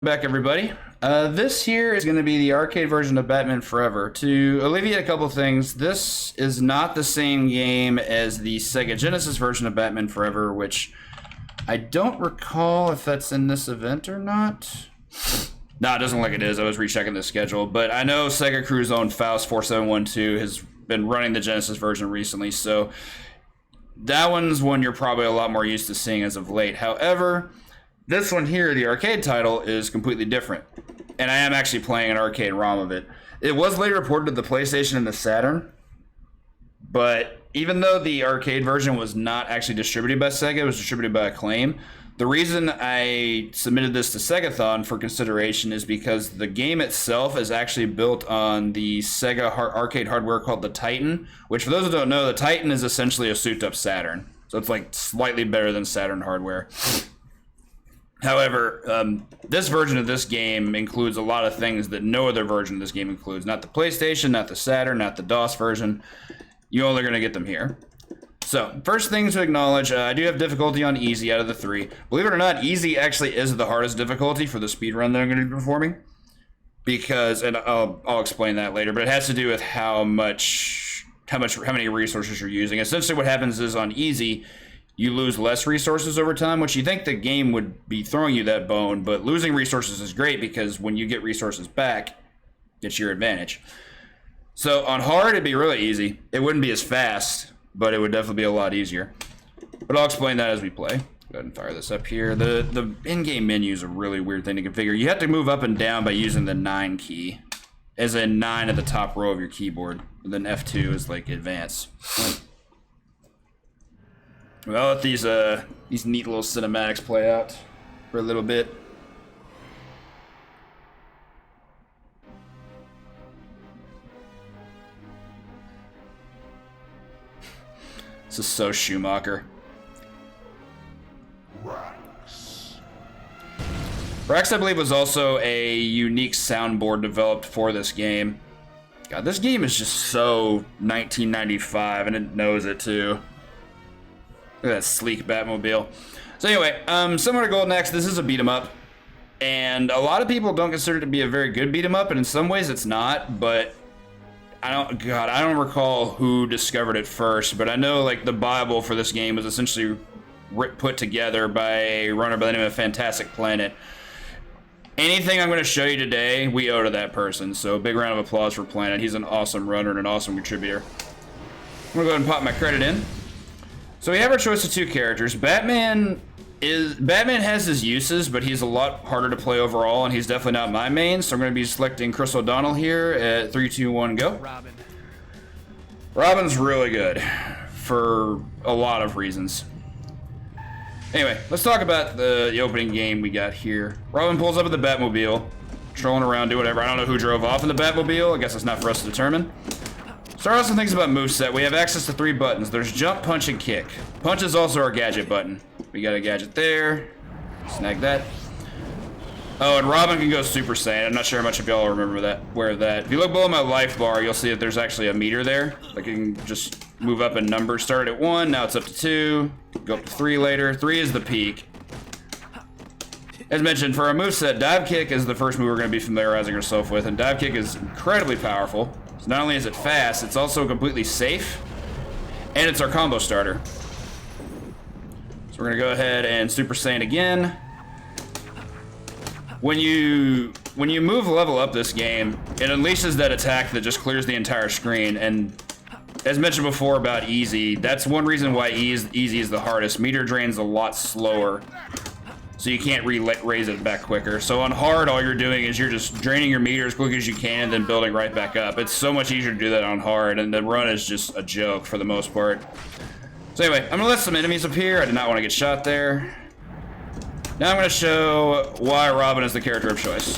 Back everybody. This here is going to be the arcade version of Batman Forever. To alleviate a couple things, this is not the same game as the Sega Genesis version of Batman Forever, which I don't recall if that's in this event or not. No, it doesn't look like it is. I was rechecking the schedule, but I know SegaCrew's own Faust4712 has been running the Genesis version recently, so that one's one you're probably a lot more used to seeing as of late. However, this one here, the arcade title, is completely different. And I am actually playing an arcade ROM of it. It was later reported to the PlayStation and the Saturn. But even though the arcade version was not actually distributed by Sega, it was distributed by Acclaim. The reason I submitted this to SegaThon for consideration is because the game itself is actually built on the Sega arcade hardware called the Titan. Which, for those who don't know, the Titan is essentially a souped-up Saturn. So it's like slightly better than Saturn hardware. However, this version of this game includes a lot of things that no other version of this game includes. Not the PlayStation, not the Saturn, not the DOS version. You're only going to get them here. So, first thing to acknowledge, I do have difficulty on easy out of the three. Believe it or not, easy actually is the hardest difficulty for the speedrun that I'm going to be performing. Because, and I'll explain that later, but it has to do with how many resources you're using. Essentially what happens is on easy, you lose less resources over time, which you think the game would be throwing you that bone, but losing resources is great because when you get resources back, it's your advantage. So on hard, it'd be really easy. It wouldn't be as fast, but it would definitely be a lot easier. But I'll explain that as we play. Go ahead and fire this up here. The in-game menu is a really weird thing to configure. You have to move up and down by using the 9 key, as in 9 at the top row of your keyboard. And then F2 is like advance. Well, I'll let these neat little cinematics play out for a little bit. This is so Schumacher. Rex, I believe, was also a unique soundboard developed for this game. God, this game is just so 1995, and it knows it too. Look at that sleek Batmobile. So anyway, similar to Golden Axe, this is a beat 'em up. And a lot of people don't consider it to be a very good beat 'em up, and in some ways it's not, but I don't recall who discovered it first, but I know like the Bible for this game was essentially put together by a runner by the name of Fantastic Planet. Anything I'm going to show you today, we owe to that person, so big round of applause for Planet. He's an awesome runner and an awesome contributor. I'm going to go ahead and pop my credit in. So we have our choice of two characters. Batman has his uses, but he's a lot harder to play overall, and he's definitely not my main. So I'm going to be selecting Chris O'Donnell here at 3, 2, 1, go. Robin's really good for a lot of reasons. Anyway, let's talk about the opening game we got here. Robin pulls up at the Batmobile, trolling around, do whatever. I don't know who drove off in the Batmobile. I guess it's not for us to determine. Start off some things about moveset. We have access to 3 buttons. There's jump, punch, and kick. Punch is also our gadget button. We got a gadget there. Snag that. Oh, and Robin can go Super Saiyan. I'm not sure how much of y'all remember that. Where that. If you look below my life bar, you'll see that there's actually a meter there. Like you can just move up in numbers. Started at 1, now it's up to 2. Go up to 3 later. 3 is the peak. As mentioned, for our moveset, dive kick is the first move we're going to be familiarizing ourselves with, and dive kick is incredibly powerful. So not only is it fast, it's also completely safe, and it's our combo starter. So we're going to go ahead and Super Saiyan again. When you move level up this game, it unleashes that attack that just clears the entire screen, and as mentioned before about easy, that's one reason why easy is the hardest. Meter drain's a lot slower, so you can't raise it back quicker. So on hard, all you're doing is you're just draining your meter as quick as you can and then building right back up. It's so much easier to do that on hard, and the run is just a joke for the most part. So anyway, I'm gonna let some enemies appear. I did not want to get shot there. Now I'm gonna show why Robin is the character of choice.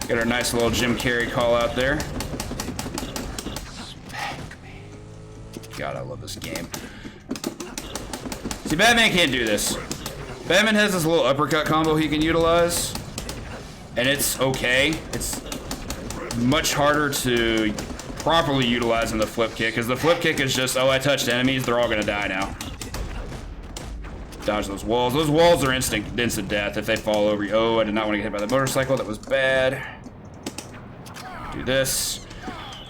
Got our nice little Jim Carrey call out there. God, I love this game. See, Batman can't do this. Batman has this little uppercut combo he can utilize, and it's okay. It's much harder to properly utilizing the flip kick, because the flip kick is just, oh, I touched enemies, they're all gonna die now. Dodge those walls. Those walls are instant death if they fall over you. Oh, I did not want to get hit by the motorcycle. That was bad. Do this.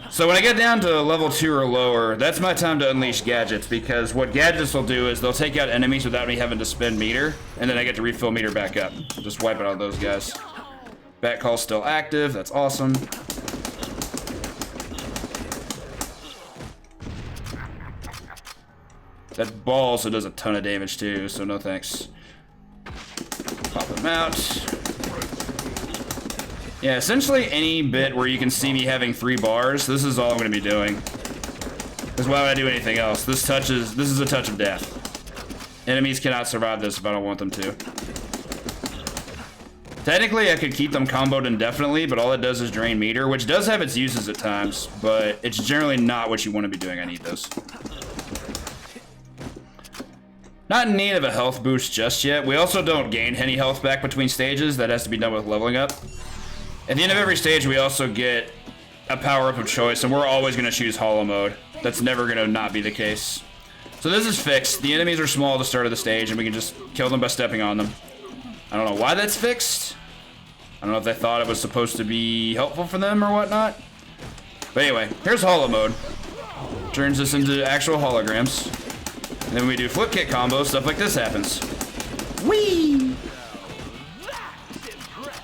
So when I get down to level 2 or lower, that's my time to unleash gadgets, because what gadgets will do is they'll take out enemies without me having to spend meter, and then I get to refill meter back up. Just wipe it on those guys. Bat call's still active. That's awesome. That ball also does a ton of damage too, so no thanks. Pop him out. Yeah, essentially any bit where you can see me having 3 bars, this is all I'm going to be doing. Because why would I do anything else? This is a touch of death. Enemies cannot survive this if I don't want them to. Technically, I could keep them comboed indefinitely, but all it does is drain meter, which does have its uses at times, but it's generally not what you want to be doing. I need those. Not in need of a health boost just yet. We also don't gain any health back between stages. That has to be done with leveling up. At the end of every stage, we also get a power-up of choice, and we're always going to choose Hollow Mode. That's never going to not be the case. So this is fixed. The enemies are small at the start of the stage, and we can just kill them by stepping on them. I don't know why that's fixed. I don't know if they thought it was supposed to be helpful for them or whatnot. But anyway, here's Hollow Mode. Turns us into actual holograms. And then we do flip kick combos, stuff like this happens. Whee!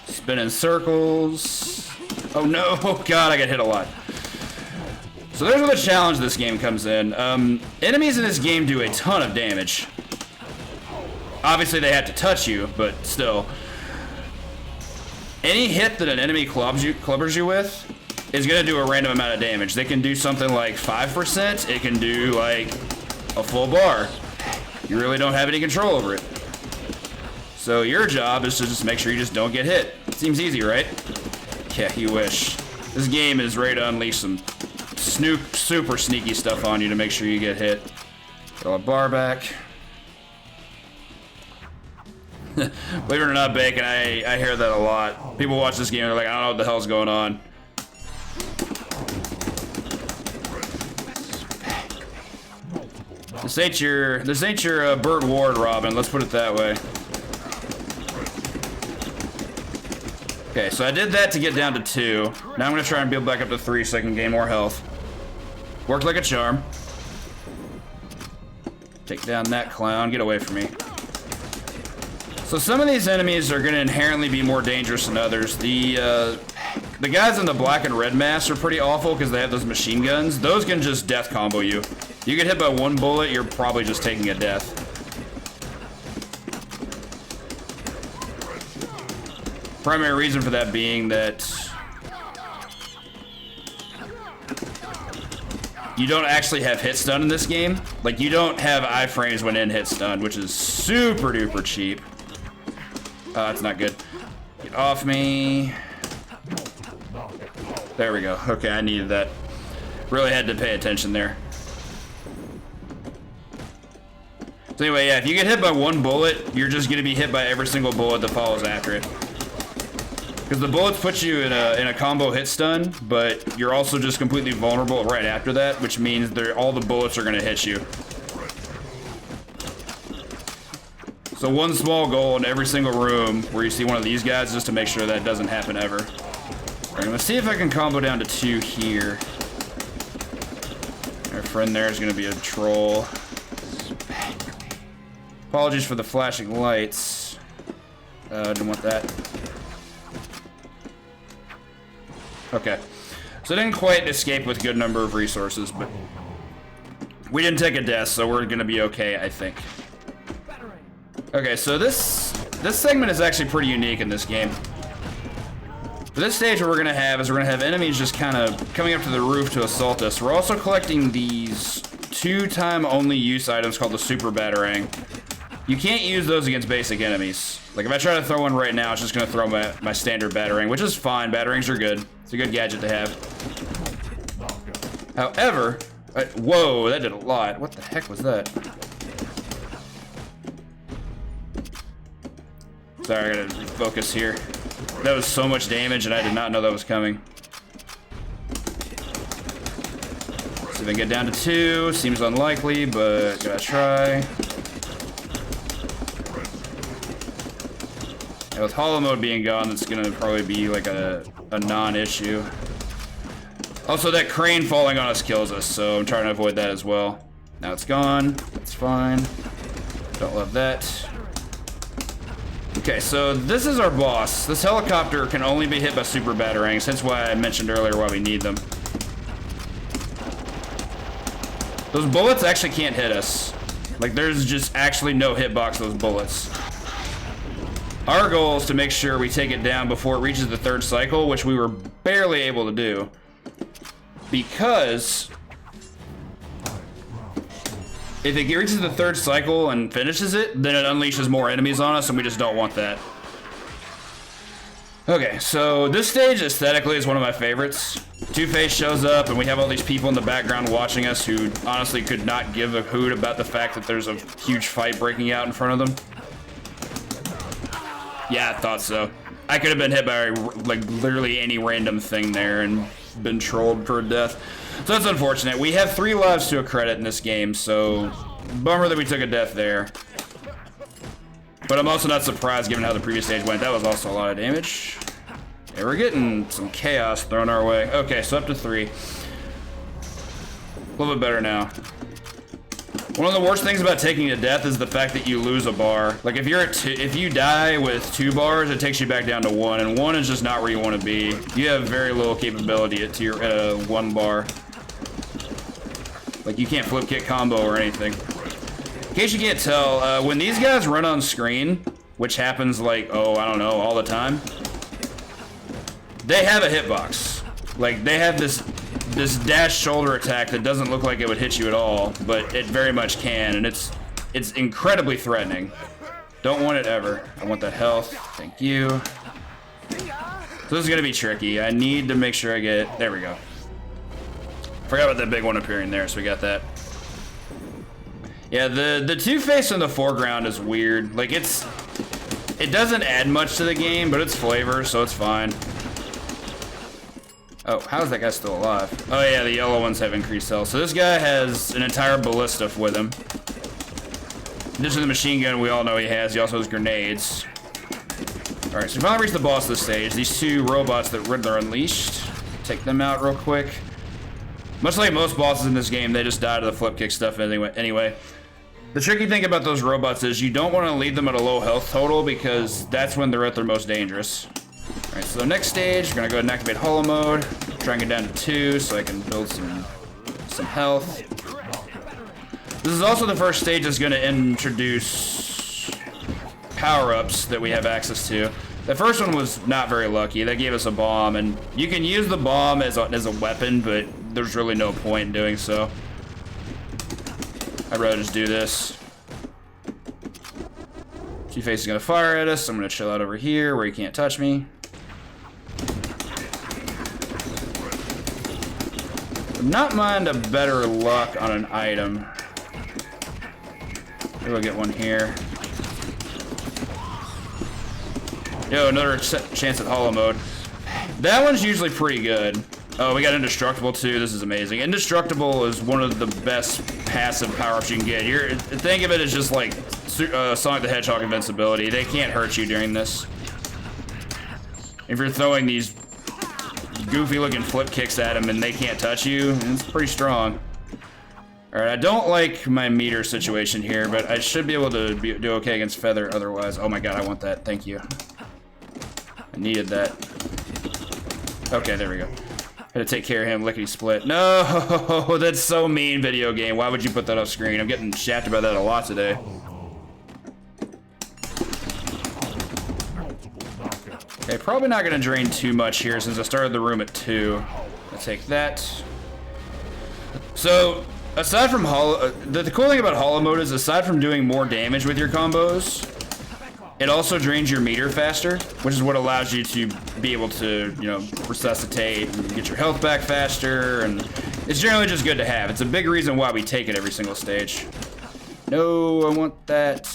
Spin in circles. Oh no, oh god, I got hit a lot. So there's where the challenge of this game comes in. Enemies in this game do a ton of damage. Obviously they have to touch you, but still. Any hit that an enemy clubbers you with is gonna do a random amount of damage. They can do something like 5%, it can do like a full bar. You really don't have any control over it. So your job is to just make sure you just don't get hit. Seems easy, right? Yeah, you wish. This game is ready to unleash some super sneaky stuff on you to make sure you get hit. Throw a bar back. Believe it or not, Bacon, I hear that a lot. People watch this game and they're like, I don't know what the hell's going on. This ain't your Burt Ward, Robin. Let's put it that way. Okay, so I did that to get down to 2. Now I'm gonna try and build back up to 3 so I can gain more health. Worked like a charm. Take down that clown. Get away from me. So some of these enemies are gonna inherently be more dangerous than others. The guys in the black and red masks are pretty awful because they have those machine guns. Those can just death combo you. You get hit by 1 bullet, you're probably just taking a death. Primary reason for that being that you don't actually have hit stun in this game. Like, you don't have iframes when in hit stun, which is super duper cheap. That's not good. Get off me. There we go. Okay, I needed that. Really had to pay attention there. So anyway, yeah, if you get hit by 1 bullet, you're just gonna be hit by every single bullet that follows after it. Because the bullets put you in a combo hit stun, but you're also just completely vulnerable right after that, which means all the bullets are gonna hit you. So one small goal in every single room where you see one of these guys is just to make sure that doesn't happen ever. Alright, I'm gonna see if I can combo down to 2 here. Our friend there is gonna be a troll. Apologies for the flashing lights. Didn't want that. Okay. So I didn't quite escape with a good number of resources, but we didn't take a death, so we're gonna be okay, I think. Okay, so this segment is actually pretty unique in this game. For this stage, what we're gonna have is we're gonna have enemies just kind of coming up to the roof to assault us. We're also collecting these 2-time only use items called the Super Batarang. You can't use those against basic enemies. Like, if I try to throw one right now, it's just gonna throw my standard Batarang, which is fine. Batarangs are good. It's a good gadget to have. However, whoa, that did a lot. What the heck was that? Sorry, I gotta focus here. That was so much damage, and I did not know that was coming. See if I can get down to 2. Seems unlikely, but gotta try. With hollow mode being gone, that's gonna probably be like a non-issue. Also, that crane falling on us kills us, so I'm trying to avoid that as well. Now it's gone. That's fine. Don't love that. Okay, so this is our boss. This helicopter can only be hit by super batarangs, hence why I mentioned earlier why we need them. Those bullets actually can't hit us. Like, there's just actually no hitbox those bullets. Our goal is to make sure we take it down before it reaches the third cycle, which we were barely able to do. Because if it reaches the third cycle and finishes it, then it unleashes more enemies on us, and we just don't want that. Okay, so this stage aesthetically is one of my favorites. Two-Face shows up, and we have all these people in the background watching us who honestly could not give a hoot about the fact that there's a huge fight breaking out in front of them. Yeah, I thought so. I could have been hit by, like, literally any random thing there and been trolled for death. So that's unfortunate. We have 3 lives to a credit in this game, so bummer that we took a death there. But I'm also not surprised given how the previous stage went. That was also a lot of damage. Yeah, we're getting some chaos thrown our way. Okay, so up to 3. A little bit better now. One of the worst things about taking a death is the fact that you lose a bar. Like, if you're at if you die with 2 bars, it takes you back down to 1, and 1 is just not where you want to be. You have very little capability at your 1 bar. Like, you can't flip kick combo or anything. In case you can't tell, when these guys run on screen, which happens like, oh, I don't know, all the time, they have a hitbox. Like, they have this dash shoulder attack that doesn't look like it would hit you at all, but it very much can, and it's incredibly threatening. Don't want it ever. I want the health. Thank you. So this is gonna be tricky. I need to make sure I get. There we go. Forgot about that big one appearing there, so we got that. Yeah, the Two-Face in the foreground is weird. Like, it doesn't add much to the game, but it's flavor, so it's fine. Oh, how is that guy still alive? Oh yeah, the yellow ones have increased health. So this guy has an entire ballista with him. This is the machine gun we all know he has. He also has grenades. Alright, so we finally reached the boss of the stage. These 2 robots that Riddler unleashed. Take them out real quick. Much like most bosses in this game, they just die to the flip kick stuff anyway. The tricky thing about those robots is you don't want to leave them at a low health total because that's when they're at their most dangerous. Alright, so the next stage, we're gonna go ahead and activate hollow mode. Try and get down to 2 so I can build some health. This is also the first stage that's gonna introduce power-ups that we have access to. The first one was not very lucky. That gave us a bomb, and you can use the bomb as a weapon, but there's really no point in doing so. I'd rather just do this. Two-Face is gonna fire at us. I'm gonna chill out over here where he can't touch me. Would not mind a better luck on an item. Maybe we'll get one here. Yo, another chance at hollow mode. That one's usually pretty good. Oh, we got indestructible too. This is amazing. Indestructible is one of the best passive power-ups you can get. Think of it as just like Sonic the Hedgehog invincibility. They can't hurt you during this. If you're throwing these goofy-looking flip kicks at them and they can't touch you, it's pretty strong. Alright, I don't like my meter situation here, but I should be able to do okay against Feather otherwise. Oh my god, I want that. Thank you. I needed that. Okay, there we go. Had to take care of him, lickety-split. No, that's so mean, video game. Why would you put that off screen? I'm getting shafted by that a lot today. Okay, probably not going to drain too much here since I started the room at 2. I'll take that. So, aside from the cool thing about hollow mode is aside from doing more damage with your combos, it also drains your meter faster, which is what allows you to be able to, you know, resuscitate and get your health back faster, and it's generally just good to have. It's a big reason why we take it every single stage. No, I want that.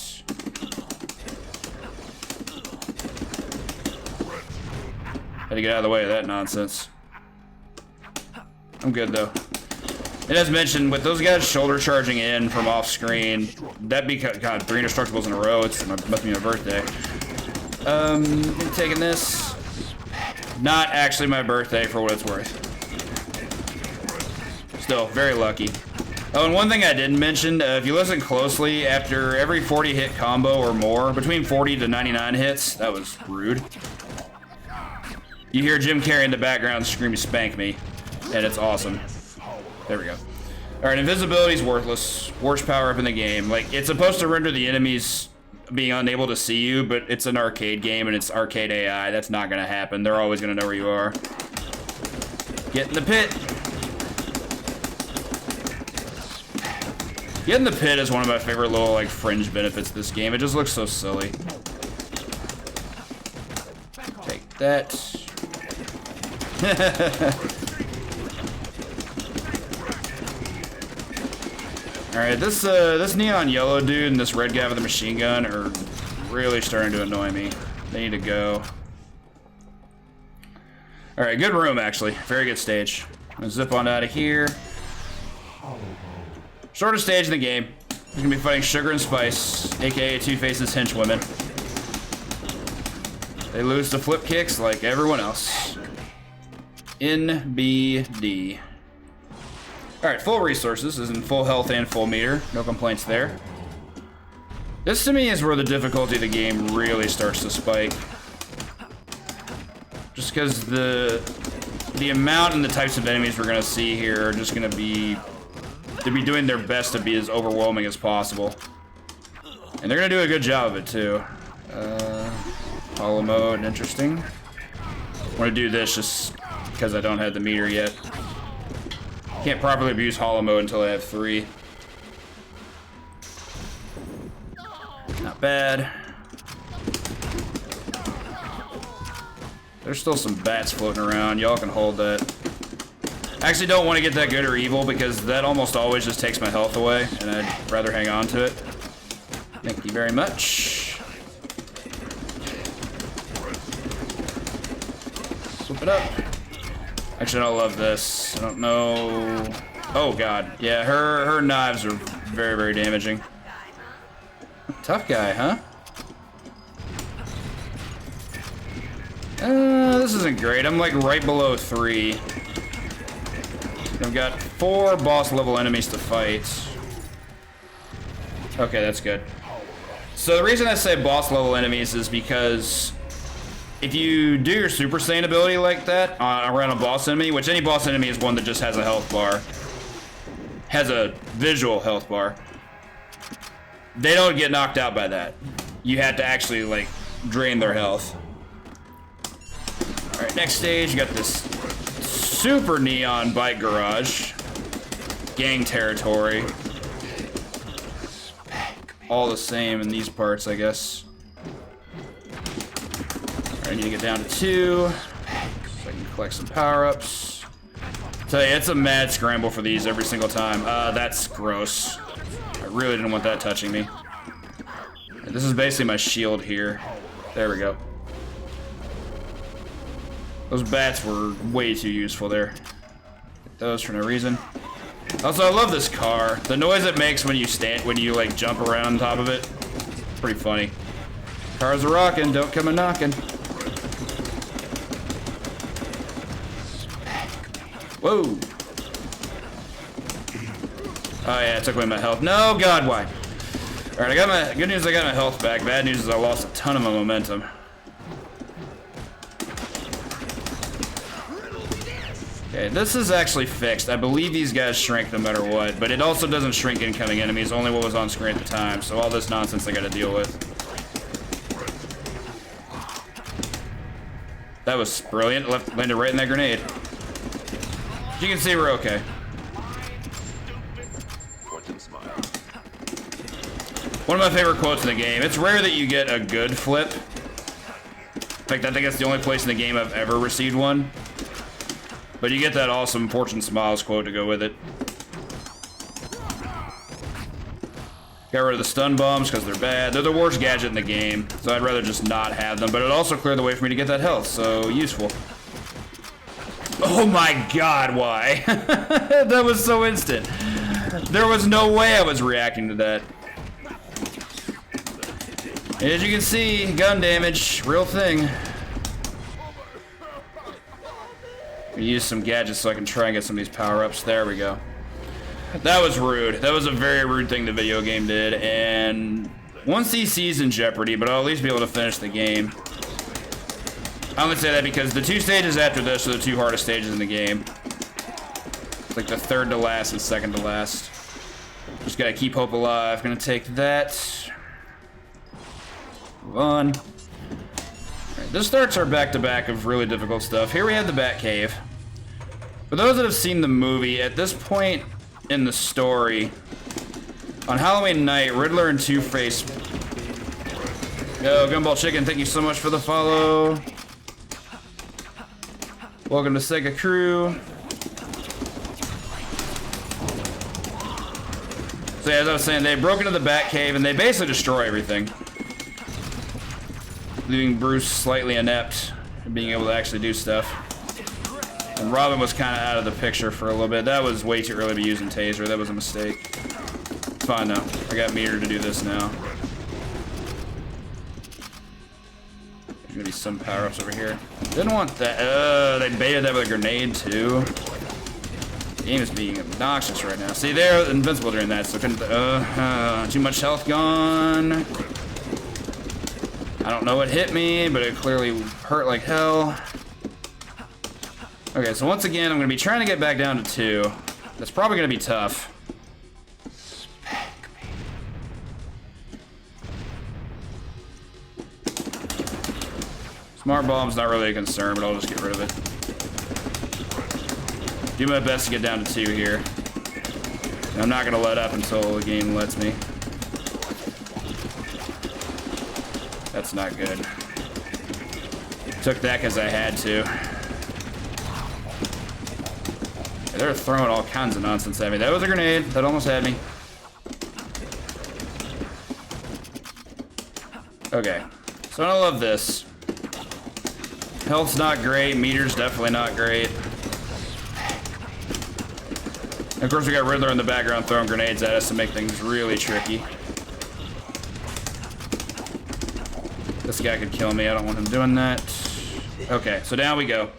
Had to get out of the way of that nonsense. I'm good though. And as mentioned, with those guys shoulder charging in from off screen, that'd be, God, 3 indestructibles in a row. It must be my birthday. Taking this. Not actually my birthday for what it's worth. Still, very lucky. Oh, and one thing I didn't mention, if you listen closely, after every 40 hit combo or more, between 40 to 99 hits, that was rude. You hear Jim Carrey in the background screaming, "Spank me," and it's awesome. There we go. All right, invisibility's worthless. Worst power up in the game. Like, it's supposed to render the enemies being unable to see you, but it's an arcade game and it's arcade AI. That's not gonna happen. They're always gonna know where you are. Get in the pit. Get in the pit is one of my favorite little, like, fringe benefits of this game. It just looks so silly. Take that. Alright, this neon yellow dude and this red guy with the machine gun are really starting to annoy me. They need to go. Alright, good room, actually. Very good stage. I'm gonna zip on out of here. Shortest stage in the game. We're gonna be fighting Sugar and Spice, aka Two-Face's henchwomen. They lose to flip kicks like everyone else. NBD. Alright, full resources, is in full health and full meter. No complaints there. This to me is where the difficulty of the game really starts to spike. Just because the amount and the types of enemies we're gonna see here are just gonna be doing their best to be as overwhelming as possible. And they're gonna do a good job of it too. Hollow mode, interesting. I'm gonna do this just because I don't have the meter yet. Can't properly abuse hollow mode until I have 3. Not bad. There's still some bats floating around. Y'all can hold that. I actually don't want to get that good or evil because that almost always just takes my health away, and I'd rather hang on to it. Thank you very much. Swoop it up. Actually, I don't love this. I don't know. Oh god, yeah, her knives are very, very damaging. Tough guy, huh? This isn't great. I'm like right below 3. I've got 4 boss level enemies to fight. Okay, that's good. So the reason I say boss level enemies is because if you do your Super Saiyan ability like that around a boss enemy, which any boss enemy is one that just has a health bar, has a visual health bar, they don't get knocked out by that. You have to actually, like, drain their health. Alright, next stage, you got this super neon bike garage. Gang territory. All the same in these parts, I guess. Alright, I need to get down to 2. So I can collect some power-ups. Tell you, it's a mad scramble for these every single time. That's gross. I really didn't want that touching me. This is basically my shield here. There we go. Those bats were way too useful there. Get those for no reason. Also, I love this car. The noise it makes when you like jump around on top of it. It's pretty funny. Cars are rocking, don't come a knocking. Whoa. Oh yeah, it took away my health. No, God, why? Alright, I got my, good news I got my health back. Bad news is I lost a ton of my momentum. Okay, this is actually fixed. I believe these guys shrink no matter what, but it also doesn't shrink incoming enemies, only what was on screen at the time, so all this nonsense I gotta deal with. That was brilliant. Landed right in that grenade. As you can see, we're okay. One of my favorite quotes in the game. It's rare that you get a good flip. In fact, I think that's the only place in the game I've ever received one. But you get that awesome Fortune Smiles quote to go with it. Got rid of the stun bombs because they're bad. They're the worst gadget in the game, so I'd rather just not have them. But it also cleared the way for me to get that health, so useful. Oh my god, why? That was so instant. There was no way I was reacting to that. As you can see, gun damage, real thing. Use some gadgets so I can try and get some of these power-ups. There we go. That was rude. That was a very rude thing the video game did, and 1CC's in jeopardy, but I'll at least be able to finish the game. I only say that because the 2 stages after this are the 2 hardest stages in the game. It's like the 3rd to last and 2nd to last. Just gotta keep hope alive. Gonna take that. Move on. Right, this starts our back-to-back of really difficult stuff. Here we have the Batcave. For those that have seen the movie, at this point in the story, on Halloween night, Riddler and Two-Face... Yo, Gumball Chicken, thank you so much for the follow. Welcome to SegaCrew. So yeah, as I was saying, they broke into the Batcave and they basically destroy everything, leaving Bruce slightly inept and being able to actually do stuff. And Robin was kind of out of the picture for a little bit. That was way too early to be using Taser. That was a mistake. It's fine though. I got Meter to do this now. There's gonna be some power-ups over here. Didn't want that. They baited that with a grenade too. The game is being obnoxious right now. See, they're invincible during that, so couldn't. Too much health gone. I don't know what hit me, but it clearly hurt like hell. Okay, so once again, I'm going to be trying to get back down to 2. That's probably going to be tough. Smart bomb's not really a concern, but I'll just get rid of it. Do my best to get down to 2 here. And I'm not going to let up until the game lets me. That's not good. Took that because I had to. They're throwing all kinds of nonsense at me. That was a grenade. That almost had me. Okay. So I love this. Health's not great. Meter's definitely not great. And of course, we got Riddler in the background throwing grenades at us to make things really tricky. This guy could kill me. I don't want him doing that. Okay, so down we go.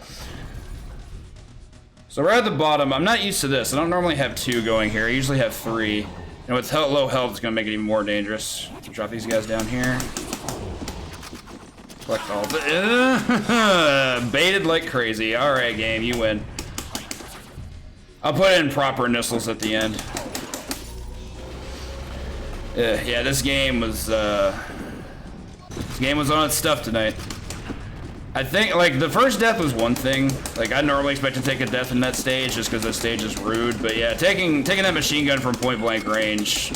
So we're at the bottom. I'm not used to this. I don't normally have 2 going here. I usually have 3. And with low health, it's going to make it even more dangerous. Drop these guys down here. Collect all the... Baited like crazy. Alright, game. You win. I'll put in proper initials at the end. Yeah, this game was... This game was on its stuff tonight. I think, like, the first death was one thing. Like, I normally expect to take a death in that stage just because that stage is rude. But yeah, taking that machine gun from point blank range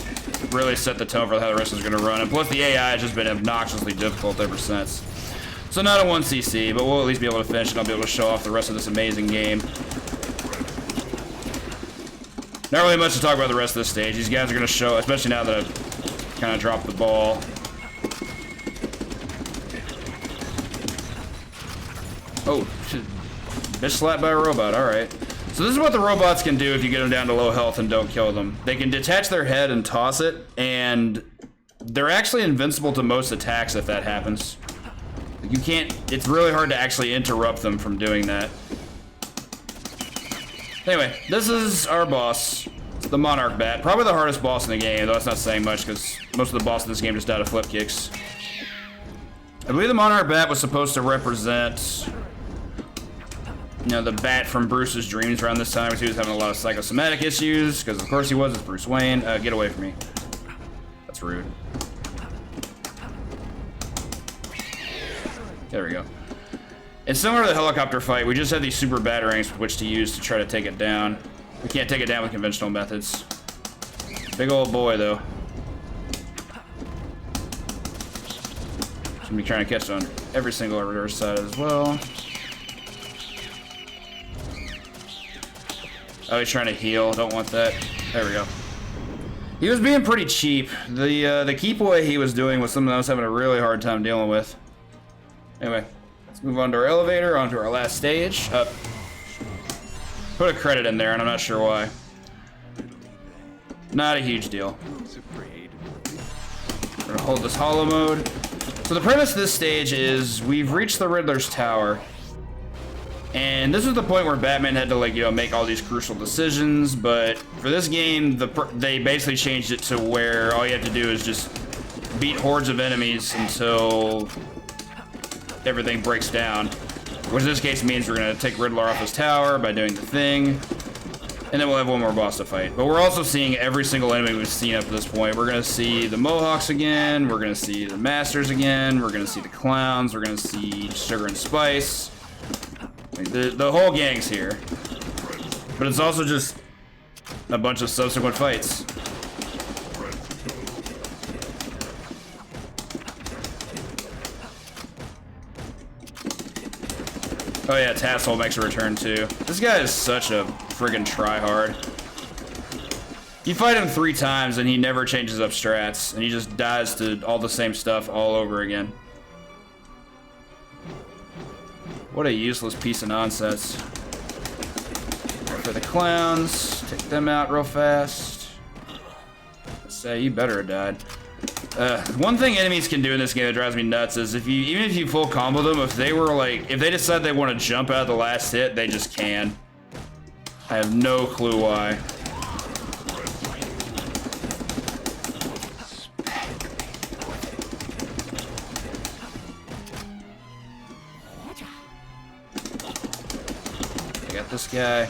really set the tone for how the rest is going to run. And plus, the AI has just been obnoxiously difficult ever since. So not a 1CC, but we'll at least be able to finish and I'll be able to show off the rest of this amazing game. Not really much to talk about the rest of this stage. These guys are going to show, especially now that I've kind of dropped the ball. Oh, shit. Bitch slapped by a robot, alright. So this is what the robots can do if you get them down to low health and don't kill them. They can detach their head and toss it, and they're actually invincible to most attacks if that happens. You can't, it's really hard to actually interrupt them from doing that. Anyway, this is our boss, the Monarch Bat. Probably the hardest boss in the game, though that's not saying much because most of the bosses in this game just died of flip kicks. I believe the Monarch Bat was supposed to represent, you know, the bat from Bruce's dreams around this time because he was having a lot of psychosomatic issues, because of course he was, it's Bruce Wayne. Get away from me. That's rude. There we go. It's similar to the helicopter fight. We just have these super batarangs with which to use to try to take it down. We can't take it down with conventional methods. Big old boy, though. Should be trying to catch it on every single reverse side as well. Oh, he's trying to heal. Don't want that. There we go. He was being pretty cheap. The keep away he was doing was something I was having a really hard time dealing with. Anyway, let's move on to our elevator, onto our last stage. Put a credit in there, and I'm not sure why. Not a huge deal. We're gonna hold this hollow mode. So the premise of this stage is we've reached the Riddler's tower. And this was the point where Batman had to, like, you know, make all these crucial decisions, but for this game, they basically changed it to where all you have to do is just beat hordes of enemies until everything breaks down. Which in this case means we're gonna take Riddler off his tower by doing the thing, and then we'll have one more boss to fight. But we're also seeing every single enemy we've seen up to this point. We're gonna see the Mohawks again, we're gonna see the Masters again, we're gonna see the Clowns, we're gonna see Sugar and Spice. The whole gang's here. But it's also just a bunch of subsequent fights. Oh yeah, Tassel makes a return too. This guy is such a friggin' tryhard. You fight him 3 times and he never changes up strats, and he just dies to all the same stuff all over again. What a useless piece of nonsense. For the Clowns, take them out real fast. Let's say you better have died. One thing enemies can do in this game that drives me nuts is even if you full combo them, if they decide they want to jump out the last hit, they just can. I have no clue why. I got this guy,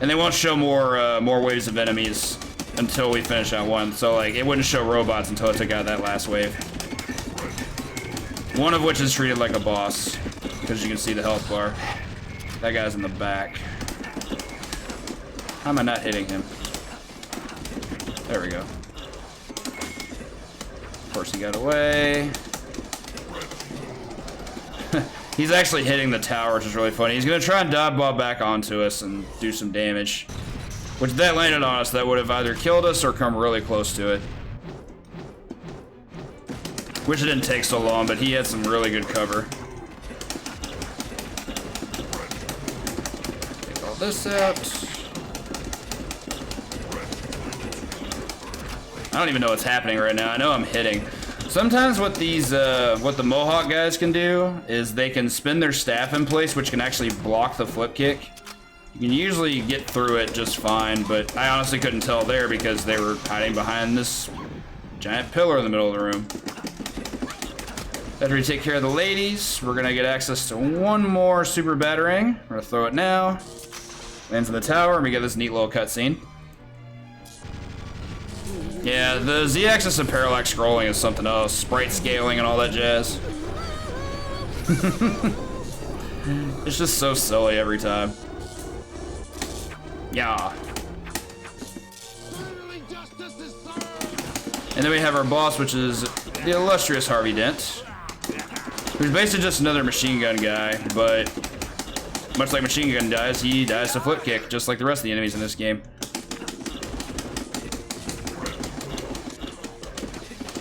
and they won't show more waves of enemies until we finish that one. So like it wouldn't show robots until I took out that last wave. One of which is treated like a boss, because you can see the health bar. That guy's in the back. How am I not hitting him? There we go. Of course he got away. He's actually hitting the tower, which is really funny. He's gonna try and dive bomb back onto us and do some damage. Which, if that landed on us, that would have either killed us or come really close to it. Wish it didn't take so long, but he had some really good cover. Take all this out. I don't even know what's happening right now. I know I'm hitting. Sometimes what the Mohawk guys can do is they can spin their staff in place, which can actually block the flip kick. You can usually get through it just fine, but I honestly couldn't tell there because they were hiding behind this giant pillar in the middle of the room. After we take care of the ladies, we're gonna get access to one more super batarang. We're gonna throw it now. Lands in the tower, and we get this neat little cutscene. Yeah, the Z-axis of parallax scrolling is something else. Sprite scaling and all that jazz. It's just so silly every time. Yeah. And then we have our boss, which is the illustrious Harvey Dent, who's basically just another machine gun guy, but much like machine gun dies, he dies to flip kick, just like the rest of the enemies in this game.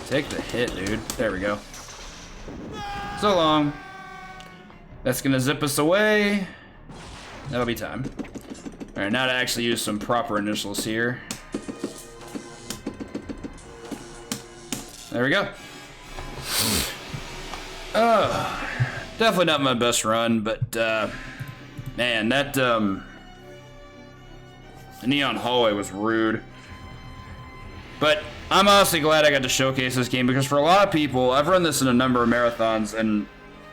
Take the hit, dude. There we go. So long. That's gonna zip us away. That'll be time. Alright, now to actually use some proper initials here. There we go. Definitely not my best run, but man, that the neon hallway was rude. But I'm honestly glad I got to showcase this game, because for a lot of people, I've run this in a number of marathons, and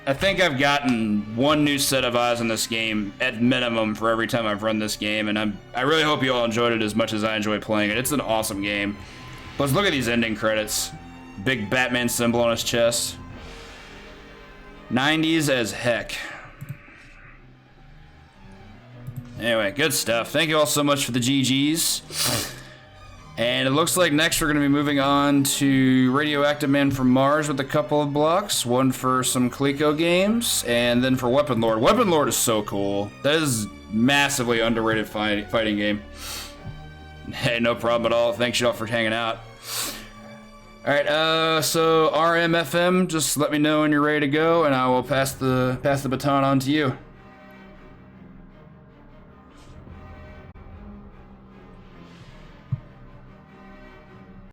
I think I've gotten one new set of eyes on this game at minimum for every time I've run this game, and I really hope you all enjoyed it as much as I enjoy playing it. It's an awesome game. Let's look at these ending credits. Big Batman symbol on his chest. 90s as heck. Anyway, good stuff. Thank you all so much for the GGs. And it looks like next we're going to be moving on to Radioactive Man from Mars with a couple of blocks. One for some Coleco games, and then for Weapon Lord. Weapon Lord is so cool. That is massively underrated fighting game. Hey, no problem at all. Thanks y'all for hanging out. Alright, so RMFM, just let me know when you're ready to go, and I will pass the baton on to you.